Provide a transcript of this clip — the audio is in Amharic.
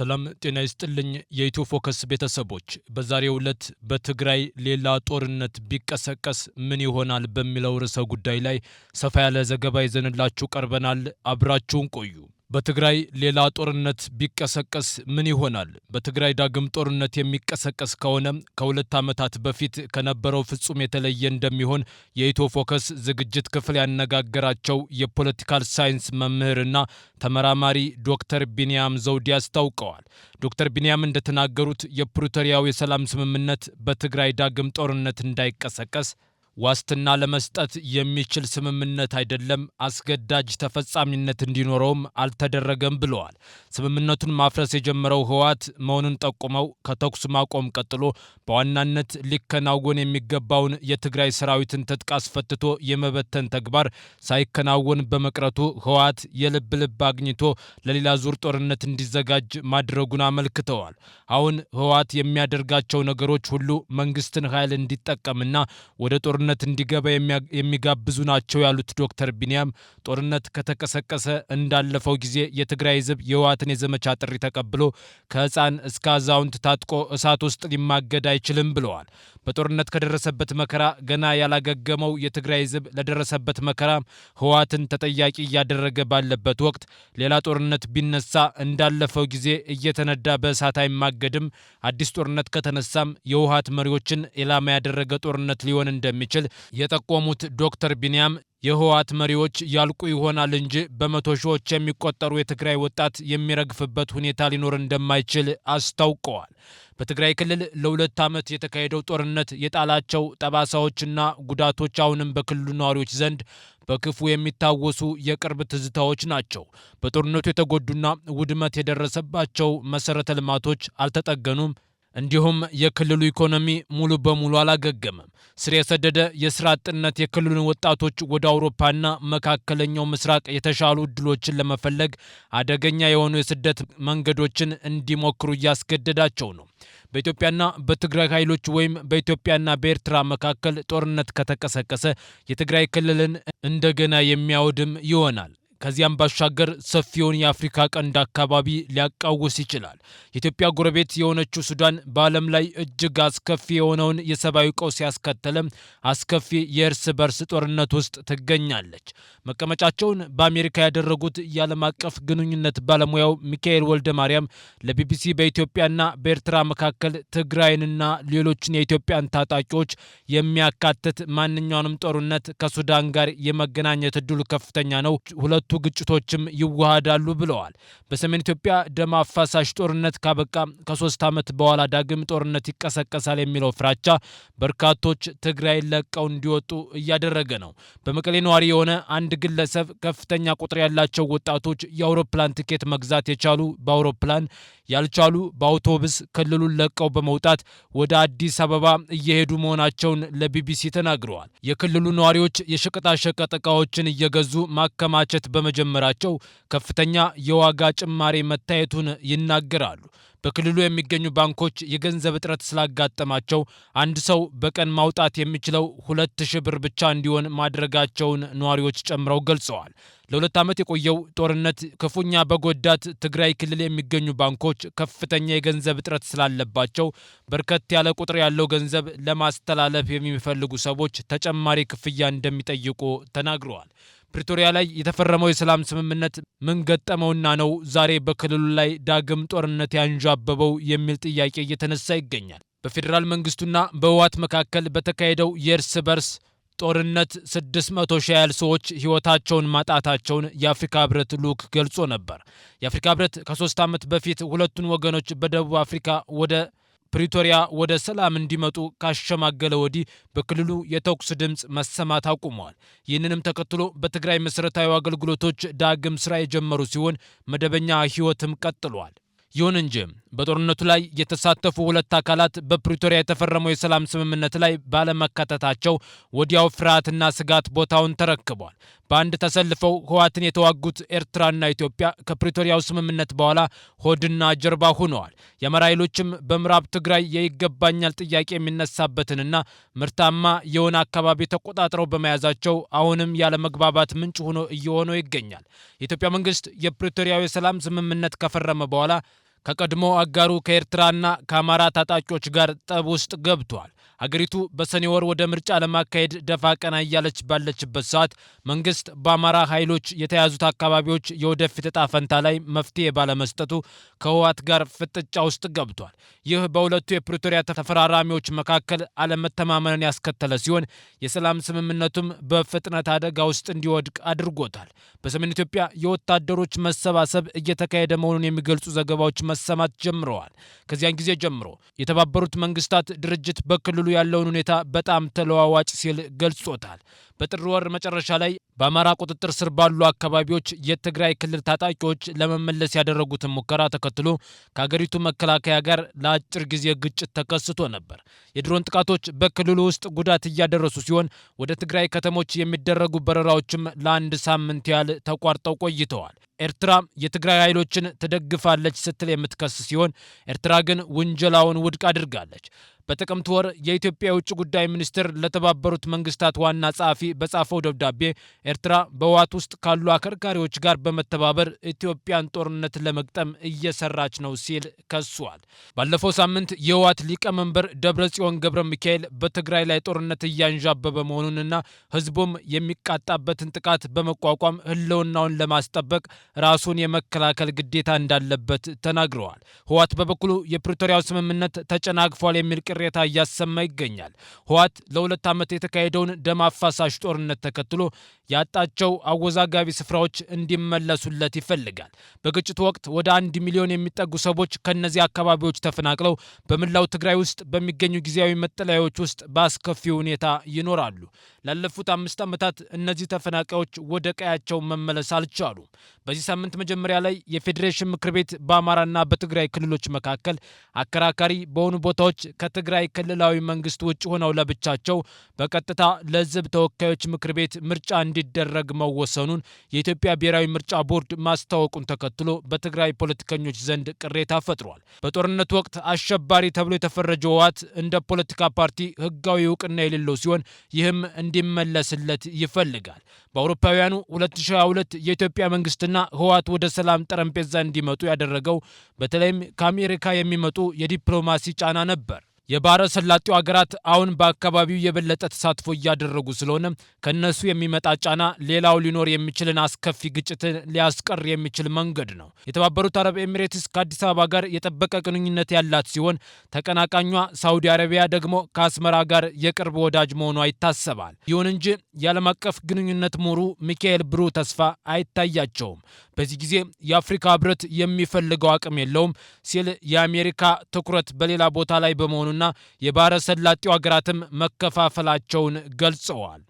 ሰላም ጤና ይስጥልኝ የኢትዮ ፎከስ ቤተሰቦች በዛሬው ዕለት በትግራይ ሌላ ጦርነት ቢቀሰቀስ ምን ይሆናል በሚለው ርዕሰ ጉዳይ ላይ ሰፋ ያለ ዘገባ ይዘንላችሁ ቀርበናል። አብራችሁን ቆዩ። በትግራይ ሌላ ጦርነት ቢቀሰቀስ ምን ይሆናል? በትግራይ ዳግም ጦርነት የሚቀሰቀስ ከሆነ ከሁለት ዓመታት በፊት ከነበረው ፍጹም የተለየ እንደሚሆን የኢትዮ ፎከስ ዝግጅት ክፍል ያነጋገራቸው የፖለቲካል ሳይንስ መምህርና ተመራማሪ ዶክተር ቢንያም ዘውዴ አስታውቀዋል። ዶክተር ቢንያም እንደተናገሩት የፕሪቶሪያው የሰላም ስምምነት በትግራይ ዳግም ጦርነት እንዳይቀሰቀስ ዋስትና ለመስጠት የሚችል ስምምነት አይደለም፣ አስገዳጅ ተፈጻሚነት እንዲኖረውም አልተደረገም ብለዋል። ስምምነቱን ማፍረስ የጀመረው ህወሓት መሆኑን ጠቁመው ከተኩስ ማቆም ቀጥሎ በዋናነት ሊከናወን የሚገባውን የትግራይ ሰራዊትን ትጥቅ አስፈትቶ የመበተን ተግባር ሳይከናወን በመቅረቱ ህወሓት የልብ አግኝቶ ለሌላ ዙር ጦርነት እንዲዘጋጅ ማድረጉን አመልክተዋል። አሁን ህወሓት የሚያደርጋቸው ነገሮች ሁሉ መንግስትን ኃይል እንዲጠቀምና ወደ ጦርነት እንዲገባ የሚጋብዙ ናቸው ያሉት ዶክተር ቢንያም ጦርነት ከተቀሰቀሰ እንዳለፈው ጊዜ የትግራይ ህዝብ የህወሓትን የዘመቻ ጥሪ ተቀብሎ ከህፃን እስከ አዛውንት ታጥቆ እሳት ውስጥ ሊማገድ አይችልም ብለዋል። በጦርነት ከደረሰበት መከራ ገና ያላገገመው የትግራይ ህዝብ ለደረሰበት መከራ ህወሓትን ተጠያቂ እያደረገ ባለበት ወቅት ሌላ ጦርነት ቢነሳ እንዳለፈው ጊዜ እየተነዳ በእሳት አይማገድም። አዲስ ጦርነት ከተነሳም የህወሓት መሪዎችን ኢላማ ያደረገ ጦርነት ሊሆን እንደሚችል የጠቆሙት ዶክተር ቢንያም የህወሓት መሪዎች ያልቁ ይሆናል እንጂ በመቶ ሺዎች የሚቆጠሩ የትግራይ ወጣት የሚረግፍበት ሁኔታ ሊኖር እንደማይችል አስታውቀዋል። በትግራይ ክልል ለሁለት ዓመት የተካሄደው ጦርነት የጣላቸው ጠባሳዎችና ጉዳቶች አሁንም በክልሉ ነዋሪዎች ዘንድ በክፉ የሚታወሱ የቅርብ ትዝታዎች ናቸው። በጦርነቱ የተጎዱና ውድመት የደረሰባቸው መሰረተ ልማቶች አልተጠገኑም። እንዲሁም የክልሉ ኢኮኖሚ ሙሉ በሙሉ አላገገመም። ስር የሰደደ የስራ አጥነት የክልሉን ወጣቶች ወደ አውሮፓና መካከለኛው ምስራቅ የተሻሉ እድሎችን ለመፈለግ አደገኛ የሆኑ የስደት መንገዶችን እንዲሞክሩ እያስገደዳቸው ነው። በኢትዮጵያና በትግራይ ኃይሎች ወይም በኢትዮጵያና በኤርትራ መካከል ጦርነት ከተቀሰቀሰ የትግራይ ክልልን እንደገና የሚያወድም ይሆናል። ከዚያም ባሻገር ሰፊውን የአፍሪካ ቀንድ አካባቢ ሊያቃውስ ይችላል። የኢትዮጵያ ጎረቤት የሆነችው ሱዳን በዓለም ላይ እጅግ አስከፊ የሆነውን የሰብአዊ ቀውስ ያስከተለ አስከፊ የእርስ በርስ ጦርነት ውስጥ ትገኛለች። መቀመጫቸውን በአሜሪካ ያደረጉት የዓለም አቀፍ ግንኙነት ባለሙያው ሚካኤል ወልደ ማርያም ለቢቢሲ በኢትዮጵያና በኤርትራ መካከል ትግራይንና ሌሎችን የኢትዮጵያን ታጣቂዎች የሚያካትት ማንኛውንም ጦርነት ከሱዳን ጋር የመገናኘት እድሉ ከፍተኛ ነው። ሁለቱ ግጭቶችም ይዋሃዳሉ ብለዋል። በሰሜን ኢትዮጵያ ደም አፋሳሽ ጦርነት ካበቃ ከ3 ዓመት በኋላ ዳግም ጦርነት ይቀሰቀሳል የሚለው ፍራቻ በርካቶች ትግራይን ለቀው እንዲወጡ እያደረገ ነው። በመቀሌ ነዋሪ የሆነ አንድ ግለሰብ ከፍተኛ ቁጥር ያላቸው ወጣቶች የአውሮፕላን ትኬት መግዛት የቻሉ በአውሮፕላን ያልቻሉ በአውቶቡስ ክልሉን ለቀው በመውጣት ወደ አዲስ አበባ እየሄዱ መሆናቸውን ለቢቢሲ ተናግረዋል። የክልሉ ነዋሪዎች የሸቀጣሸቀጥ ዕቃዎችን እየገዙ ማከማቸት በመጀመራቸው ከፍተኛ የዋጋ ጭማሪ መታየቱን ይናገራሉ። በክልሉ የሚገኙ ባንኮች የገንዘብ እጥረት ስላጋጠማቸው አንድ ሰው በቀን ማውጣት የሚችለው 2000 ብር ብቻ እንዲሆን ማድረጋቸውን ነዋሪዎች ጨምረው ገልጸዋል። ለሁለት ዓመት የቆየው ጦርነት ክፉኛ በጎዳት ትግራይ ክልል የሚገኙ ባንኮች ከፍተኛ የገንዘብ እጥረት ስላለባቸው በርከት ያለ ቁጥር ያለው ገንዘብ ለማስተላለፍ የሚፈልጉ ሰዎች ተጨማሪ ክፍያ እንደሚጠይቁ ተናግረዋል። ፕሪቶሪያ ላይ የተፈረመው የሰላም ስምምነት ምን ገጠመውና ነው ዛሬ በክልሉ ላይ ዳግም ጦርነት ያንዣበበው የሚል ጥያቄ እየተነሳ ይገኛል። በፌዴራል መንግስቱና በህወሓት መካከል በተካሄደው የእርስ በርስ ጦርነት 600 ሺህ ያህል ሰዎች ህይወታቸውን ማጣታቸውን የአፍሪካ ህብረት ልዑክ ገልጾ ነበር። የአፍሪካ ህብረት ከ3 ዓመት በፊት ሁለቱን ወገኖች በደቡብ አፍሪካ ወደ ፕሪቶሪያ ወደ ሰላም እንዲመጡ ካሸማገለ ወዲህ በክልሉ የተኩስ ድምፅ መሰማት አቁመዋል። ይህንንም ተከትሎ በትግራይ መሰረታዊ አገልግሎቶች ዳግም ስራ የጀመሩ ሲሆን መደበኛ ህይወትም ቀጥሏል። ይሁን እንጂ በጦርነቱ ላይ የተሳተፉ ሁለት አካላት በፕሪቶሪያ የተፈረመው የሰላም ስምምነት ላይ ባለመካተታቸው ወዲያው ፍርሃትና ስጋት ቦታውን ተረክቧል። በአንድ ተሰልፈው ህወሓትን የተዋጉት ኤርትራና ኢትዮጵያ ከፕሪቶሪያው ስምምነት በኋላ ሆድና ጀርባ ሆነዋል። የአማራ ኃይሎችም በምዕራብ ትግራይ የይገባኛል ጥያቄ የሚነሳበትንና ምርታማ የሆነ አካባቢ ተቆጣጥረው በመያዛቸው አሁንም ያለመግባባት ምንጭ ሆኖ እየሆነ ይገኛል። የኢትዮጵያ መንግስት የፕሪቶሪያው የሰላም ስምምነት ከፈረመ በኋላ ከቀድሞ አጋሩ ከኤርትራና ከአማራ ታጣቂዎች ጋር ጠብ ውስጥ ገብቷል። ሀገሪቱ በሰኔ ወር ወደ ምርጫ ለማካሄድ ደፋ ቀና እያለች ባለችበት ሰዓት መንግስት በአማራ ኃይሎች የተያዙት አካባቢዎች የወደፊት እጣ ፈንታ ላይ መፍትሄ ባለመስጠቱ ከህወሓት ጋር ፍጥጫ ውስጥ ገብቷል። ይህ በሁለቱ የፕሪቶሪያ ተፈራራሚዎች መካከል አለመተማመንን ያስከተለ ሲሆን የሰላም ስምምነቱም በፍጥነት አደጋ ውስጥ እንዲወድቅ አድርጎታል። በሰሜን ኢትዮጵያ የወታደሮች መሰባሰብ እየተካሄደ መሆኑን የሚገልጹ ዘገባዎች መሰማት ጀምረዋል። ከዚያን ጊዜ ጀምሮ የተባበሩት መንግስታት ድርጅት በክልሉ ያለውን ሁኔታ በጣም ተለዋዋጭ ሲል ገልጾታል። በጥር ወር መጨረሻ ላይ በአማራ ቁጥጥር ስር ባሉ አካባቢዎች የትግራይ ክልል ታጣቂዎች ለመመለስ ያደረጉትን ሙከራ ተከትሎ ከሀገሪቱ መከላከያ ጋር ለአጭር ጊዜ ግጭት ተከስቶ ነበር። የድሮን ጥቃቶች በክልሉ ውስጥ ጉዳት እያደረሱ ሲሆን ወደ ትግራይ ከተሞች የሚደረጉ በረራዎችም ለአንድ ሳምንት ያህል ተቋርጠው ቆይተዋል። ኤርትራ የትግራይ ኃይሎችን ትደግፋለች ስትል የምትከስ ሲሆን ኤርትራ ግን ውንጀላውን ውድቅ አድርጋለች። በጥቅምት ወር የኢትዮጵያ የውጭ ጉዳይ ሚኒስትር ለተባበሩት መንግስታት ዋና ጸሐፊ በጻፈው ደብዳቤ ኤርትራ በህወሓት ውስጥ ካሉ አከርካሪዎች ጋር በመተባበር ኢትዮጵያን ጦርነት ለመግጠም እየሰራች ነው ሲል ከሷል። ባለፈው ሳምንት የህወሓት ሊቀመንበር ደብረጽዮን ገብረ ሚካኤል በትግራይ ላይ ጦርነት እያንዣበበ መሆኑንና ህዝቡም የሚቃጣበትን ጥቃት በመቋቋም ህልውናውን ለማስጠበቅ ራሱን የመከላከል ግዴታ እንዳለበት ተናግረዋል። ህወሓት በበኩሉ የፕሪቶሪያው ስምምነት ተጨናግፏል የሚል ቅሬታ እያሰማ ይገኛል። ህወሓት ለ2 ዓመት የተካሄደውን ደም አፋሳሽ ጦርነት ተከትሎ ያጣቸው አወዛጋቢ ስፍራዎች እንዲመለሱለት ይፈልጋል። በግጭቱ ወቅት ወደ 1 ሚሊዮን የሚጠጉ ሰዎች ከነዚህ አካባቢዎች ተፈናቅለው በመላው ትግራይ ውስጥ በሚገኙ ጊዜያዊ መጠለያዎች ውስጥ በአስከፊ ሁኔታ ይኖራሉ። ላለፉት 5 ዓመታት እነዚህ ተፈናቃዮች ወደ ቀያቸው መመለስ አልቻሉም። በዚህ ሳምንት መጀመሪያ ላይ የፌዴሬሽን ምክር ቤት በአማራና በትግራይ ክልሎች መካከል አከራካሪ በሆኑ ቦታዎች ከትግራይ ክልላዊ መንግስት ውጭ ሆነው ለብቻቸው በቀጥታ ለህዝብ ተወካዮች ምክር ቤት ምርጫ እንዲደረግ መወሰኑን የኢትዮጵያ ብሔራዊ ምርጫ ቦርድ ማስታወቁን ተከትሎ በትግራይ ፖለቲከኞች ዘንድ ቅሬታ ፈጥሯል። በጦርነቱ ወቅት አሸባሪ ተብሎ የተፈረጀው ህወሓት እንደ ፖለቲካ ፓርቲ ህጋዊ እውቅና የሌለው ሲሆን ይህም እንዲመለስለት ይፈልጋል። በአውሮፓውያኑ 2022 የኢትዮጵያ መንግስትና ህወሓት ወደ ሰላም ጠረጴዛ እንዲመጡ ያደረገው በተለይም ከአሜሪካ የሚመጡ የዲፕሎማሲ ጫና ነበር። የባህረ ሰላጤው ሀገራት አሁን በአካባቢው የበለጠ ተሳትፎ እያደረጉ ስለሆነ ከነሱ የሚመጣ ጫና ሌላው ሊኖር የሚችልን አስከፊ ግጭትን ሊያስቀር የሚችል መንገድ ነው። የተባበሩት አረብ ኤሚሬትስ ከአዲስ አበባ ጋር የጠበቀ ግንኙነት ያላት ሲሆን ተቀናቃኟ ሳውዲ አረቢያ ደግሞ ከአስመራ ጋር የቅርብ ወዳጅ መሆኗ ይታሰባል። ይሁን እንጂ የዓለም አቀፍ ግንኙነት ምሁሩ ሚካኤል ብሩህ ተስፋ አይታያቸውም። በዚህ ጊዜ የአፍሪካ ህብረት የሚፈልገው አቅም የለውም ሲል የአሜሪካ ትኩረት በሌላ ቦታ ላይ በመሆኑና የባህረ ሰላጤው ሀገራትም መከፋፈላቸውን ገልጸዋል።